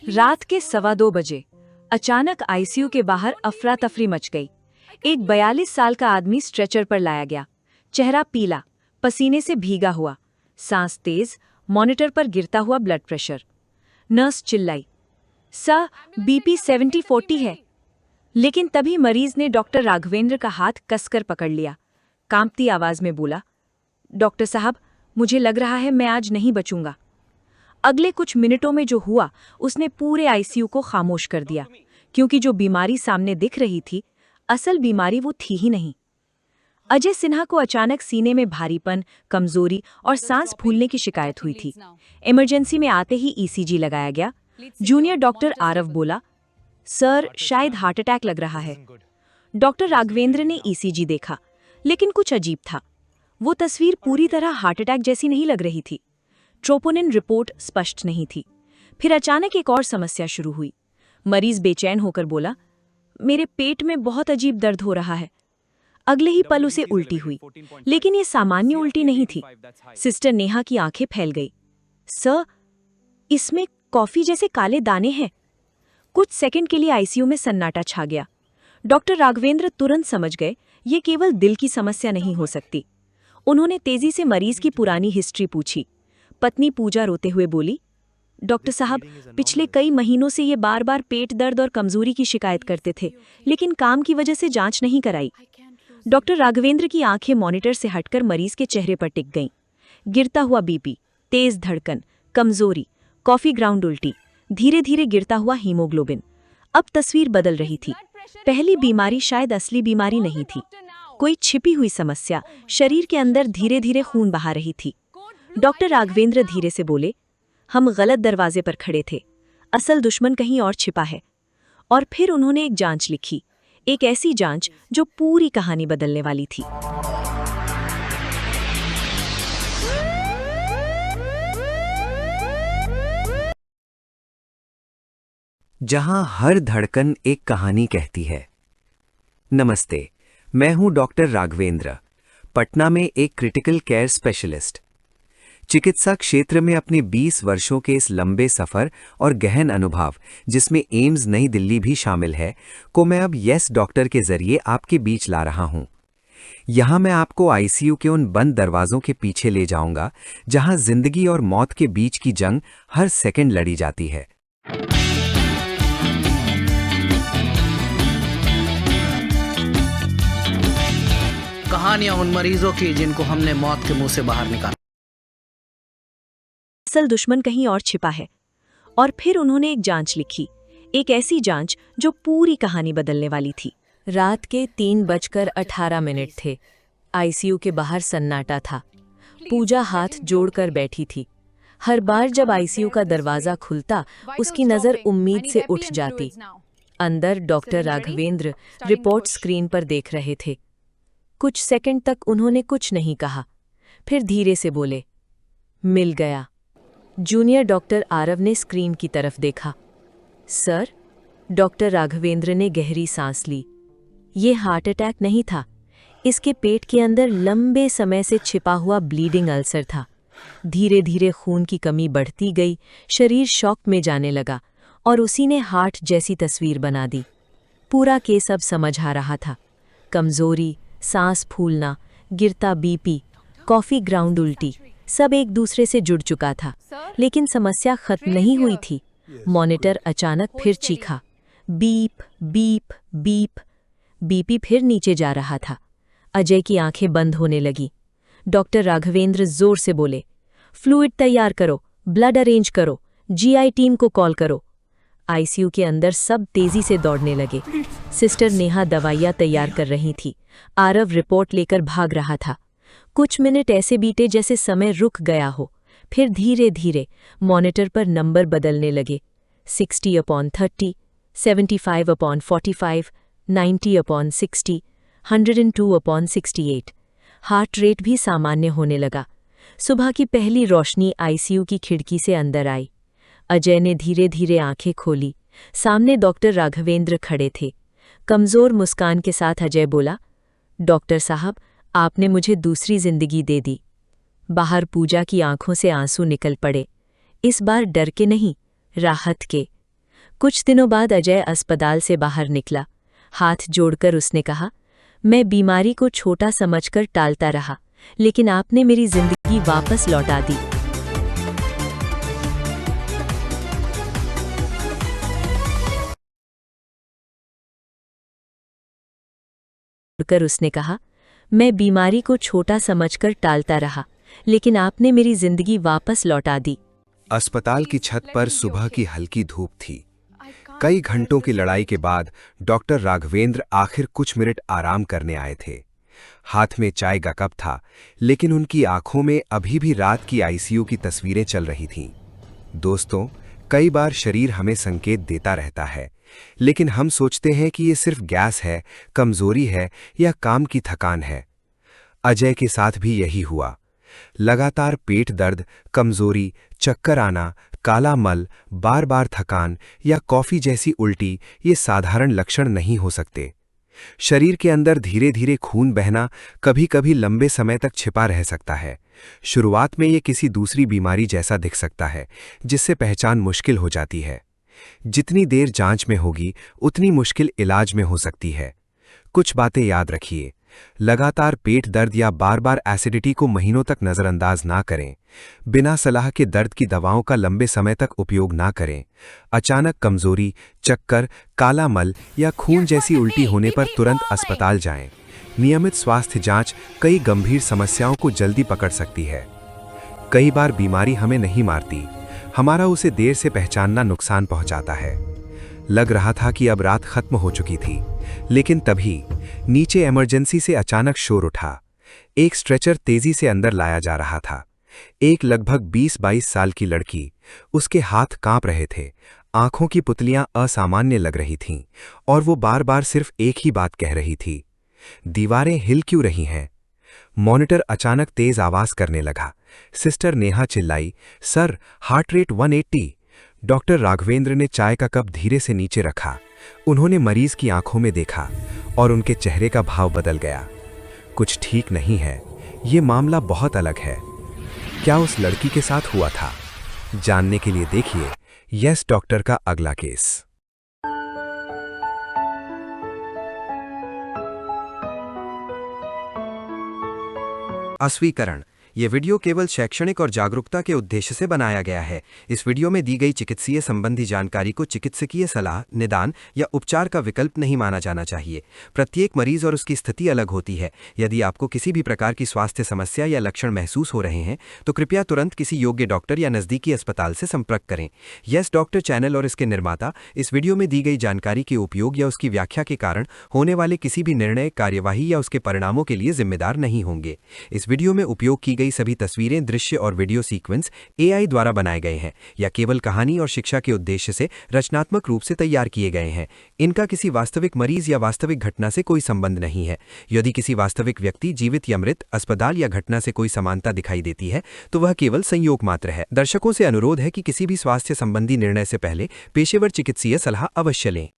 रात के 1:15 अचानक आईसीयू के बाहर अफरा तफरी मच गई। एक 42 साल का आदमी स्ट्रेचर पर लाया गया, चेहरा पीला, पसीने से भीगा हुआ, सांस तेज, मॉनिटर पर गिरता हुआ ब्लड प्रेशर। नर्स चिल्लाई, सर बीपी 70-40 है। लेकिन तभी मरीज ने डॉक्टर राघवेंद्र का हाथ कसकर पकड़ लिया। कांपती आवाज में बोला, डॉक्टर साहब, मुझे लग रहा है मैं आज नहीं बचूंगा। अगले कुछ मिनटों में जो हुआ उसने पूरे आईसीयू को खामोश कर दिया, क्योंकि जो बीमारी सामने दिख रही थी, असल बीमारी वो थी ही नहीं। अजय सिन्हा को अचानक सीने में भारीपन, कमजोरी और सांस फूलने की शिकायत हुई थी। इमरजेंसी में आते ही ईसीजी लगाया गया। जूनियर डॉक्टर आरव बोला, सर शायद हार्ट अटैक लग रहा है। डॉक्टर राघवेंद्र ने ईसीजी देखा, लेकिन कुछ अजीब था। वो तस्वीर पूरी तरह हार्ट अटैक जैसी नहीं लग रही थी। ट्रोपोनिन रिपोर्ट स्पष्ट नहीं थी। फिर अचानक एक और समस्या शुरू हुई। मरीज बेचैन होकर बोला, मेरे पेट में बहुत अजीब दर्द हो रहा है। अगले ही पल उसे उल्टी हुई, लेकिन ये सामान्य उल्टी नहीं थी। सिस्टर नेहा की आंखें फैल गई। सर, इसमें कॉफी जैसे काले दाने हैं। कुछ सेकंड के लिए आईसीयू में सन्नाटा छा गया। डॉक्टर राघवेंद्र तुरंत समझ गए ये केवल दिल की समस्या नहीं हो सकती। उन्होंने तेजी से मरीज की पुरानी हिस्ट्री पूछी। पत्नी पूजा रोते हुए बोली, डॉक्टर साहब, पिछले कई महीनों से ये बार बार पेट दर्द और कमजोरी की शिकायत करते थे, लेकिन काम की वजह से जांच नहीं कराई। डॉक्टर राघवेंद्र की आंखें मॉनिटर से हटकर मरीज के चेहरे पर टिक गईं। गिरता हुआ बीपी, तेज धड़कन, कमजोरी, कॉफी ग्राउंड उल्टी, धीरे धीरे गिरता हुआ हीमोग्लोबिन। अब तस्वीर बदल रही थी। पहली बीमारी शायद असली बीमारी नहीं थी, कोई छिपी हुई समस्या शरीर के अंदर धीरे धीरे खून बहा रही थी। डॉक्टर राघवेंद्र धीरे से बोले, हम गलत दरवाजे पर खड़े थे, असल दुश्मन कहीं और छिपा है। और फिर उन्होंने एक जांच लिखी, एक ऐसी जांच जो पूरी कहानी बदलने वाली थी। जहां हर धड़कन एक कहानी कहती है। नमस्ते, मैं हूं डॉक्टर राघवेंद्र, पटना में एक क्रिटिकल केयर स्पेशलिस्ट। चिकित्सा क्षेत्र में अपने 20 वर्षों के इस लंबे सफर और गहन अनुभव, जिसमें एम्स नई दिल्ली भी शामिल है, को मैं अब यस डॉक्टर के जरिए आपके बीच ला रहा हूं। यहां मैं आपको आईसीयू के उन बंद दरवाजों के पीछे ले जाऊंगा, जहां जिंदगी और मौत के बीच की जंग हर सेकंड लड़ी जाती है। कहानियां उन मरीजों की जिनको हमने मौत के मुंह से बाहर निकाला। असल दुश्मन कहीं और छिपा है। और फिर उन्होंने एक जांच लिखी, एक ऐसी जांच जो पूरी कहानी बदलने वाली थी। रात के 3:18 थे। आईसीयू के बाहर सन्नाटा था। पूजा हाथ जोड़कर बैठी थी। हर बार जब आईसीयू का दरवाजा खुलता, उसकी नजर उम्मीद से उठ जाती। अंदर डॉक्टर राघवेंद्र रिपोर्ट स्क्रीन पर देख रहे थे। कुछ सेकंड तक उन्होंने कुछ नहीं कहा, फिर धीरे से बोले, मिल गया। जूनियर डॉक्टर आरव ने स्क्रीन की तरफ देखा। सर, डॉक्टर राघवेंद्र ने गहरी सांस ली। ये हार्ट अटैक नहीं था, इसके पेट के अंदर लंबे समय से छिपा हुआ ब्लीडिंग अल्सर था। धीरे धीरे खून की कमी बढ़ती गई, शरीर शॉक में जाने लगा और उसी ने हार्ट जैसी तस्वीर बना दी। पूरा केस अब समझ आ रहा था। कमजोरी, सांस फूलना, गिरता बीपी, कॉफी ग्राउंड उल्टी, सब एक दूसरे से जुड़ चुका था। लेकिन समस्या खत्म नहीं हुई थी। मॉनिटर अचानक फिर चीखा, बीप बीप बीप। बीपी फिर नीचे जा रहा था। अजय की आंखें बंद होने लगी। डॉक्टर राघवेंद्र जोर से बोले, फ्लूइड तैयार करो, ब्लड अरेंज करो, जीआई टीम को कॉल करो। आईसीयू के अंदर सब तेजी से दौड़ने लगे। सिस्टर नेहा दवाइयां तैयार कर रही थी। आरव रिपोर्ट लेकर भाग रहा था। कुछ मिनट ऐसे बीते जैसे समय रुक गया हो। फिर धीरे धीरे मॉनिटर पर नंबर बदलने लगे। 60/30, 75/45, 90/60, 102/68। हार्ट रेट भी सामान्य होने लगा। सुबह की पहली रोशनी आईसीयू की खिड़की से अंदर आई। अजय ने धीरे धीरे आंखें खोली। सामने डॉक्टर राघवेंद्र खड़े थे। कमजोर मुस्कान के साथ अजय बोला, डॉक्टर साहब, आपने मुझे दूसरी जिंदगी दे दी। बाहर पूजा की आंखों से आंसू निकल पड़े। इस बार डर के नहीं, राहत के। कुछ दिनों बाद अजय अस्पताल से बाहर निकला। हाथ जोड़कर उसने कहा, मैं बीमारी को छोटा समझकर टालता रहा, लेकिन आपने मेरी जिंदगी वापस लौटा दी। कर उसने कहा, मैं बीमारी को छोटा समझकर टालता रहा, लेकिन आपने मेरी जिंदगी वापस लौटा दी। अस्पताल की छत पर सुबह की हल्की धूप थी। कई घंटों की लड़ाई के बाद डॉक्टर राघवेंद्र आखिर कुछ मिनट आराम करने आए थे। हाथ में चाय का कप था, लेकिन उनकी आंखों में अभी भी रात की आईसीयू की तस्वीरें चल रही थीं। दोस्तों, कई बार शरीर हमें संकेत देता रहता है, लेकिन हम सोचते हैं कि ये सिर्फ गैस है, कमजोरी है या काम की थकान है। अजय के साथ भी यही हुआ। लगातार पेट दर्द, कमजोरी, चक्कर आना, काला मल, बार बार थकान या कॉफी जैसी उल्टी ये साधारण लक्षण नहीं हो सकते। शरीर के अंदर धीरे धीरे खून बहना कभी कभी लंबे समय तक छिपा रह सकता है। शुरुआत में ये किसी दूसरी बीमारी जैसा दिख सकता है, जिससे पहचान मुश्किल हो जाती है। जितनी देर जांच में होगी, उतनी मुश्किल इलाज में हो सकती है। कुछ बातें याद रखिए। लगातार पेट दर्द या बार बार एसिडिटी को महीनों तक नज़रअंदाज ना करें। बिना सलाह के दर्द की दवाओं का लंबे समय तक उपयोग ना करें। अचानक कमजोरी, चक्कर, काला मल या खून जैसी उल्टी होने पर तुरंत अस्पताल जाएं। नियमित स्वास्थ्य जांच कई गंभीर समस्याओं को जल्दी पकड़ सकती है। कई बार बीमारी हमें नहीं मारती, हमारा उसे देर से पहचानना नुकसान पहुंचाता है। लग रहा था कि अब रात खत्म हो चुकी थी, लेकिन तभी नीचे इमरजेंसी से अचानक शोर उठा। एक स्ट्रेचर तेजी से अंदर लाया जा रहा था। एक लगभग 20-22 साल की लड़की, उसके हाथ कांप रहे थे, आंखों की पुतलियां असामान्य लग रही थीं, और वो बार बार सिर्फ एक ही बात कह रही थी, दीवारें हिल क्यों रही हैं? मॉनिटर अचानक तेज आवाज करने लगा। सिस्टर नेहा चिल्लाई, sir, heart rate 180। Doctor Raghavendra ने चाय का कप धीरे से नीचे रखा। उन्होंने मरीज की आंखों में देखा और उनके चेहरे का भाव बदल गया। कुछ ठीक नहीं है, ये मामला बहुत अलग है। क्या उस लड़की के साथ हुआ था? जानने के लिए देखिए यस डॉक्टर का अगला केस। अस्वीकरण। ये वीडियो केवल शैक्षणिक और जागरूकता के उद्देश्य से बनाया गया है। इस वीडियो में दी गई चिकित्सीय संबंधी जानकारी को चिकित्सकीय सलाह, निदान या उपचार का विकल्प नहीं माना जाना चाहिए। प्रत्येक मरीज और उसकी स्थिति अलग होती है। यदि आपको किसी भी प्रकार की स्वास्थ्य समस्या या लक्षण महसूस हो रहे हैं, तो कृपया तुरंत किसी योग्य डॉक्टर या नजदीकी अस्पताल से संपर्क करें। यस डॉक्टर चैनल और इसके निर्माता इस वीडियो में दी गई जानकारी के उपयोग या उसकी व्याख्या के कारण होने वाले किसी भी निर्णय, कार्यवाही या उसके परिणामों के लिए जिम्मेदार नहीं होंगे। इस वीडियो में उपयोग की गई सभी तस्वीरें, दृश्य और वीडियो सीक्वेंस एआई द्वारा बनाए गए हैं या केवल कहानी और शिक्षा के उद्देश्य से रचनात्मक रूप से तैयार किए गए हैं। इनका किसी वास्तविक मरीज या वास्तविक घटना से कोई संबंध नहीं है। यदि किसी वास्तविक व्यक्ति, जीवित या मृत, अस्पताल या घटना से कोई समानता दिखाई देती है, तो वह केवल संयोग मात्र है। दर्शकों से अनुरोध है कि किसी भी स्वास्थ्य संबंधी निर्णय से पहले पेशेवर चिकित्सीय सलाह अवश्य लें।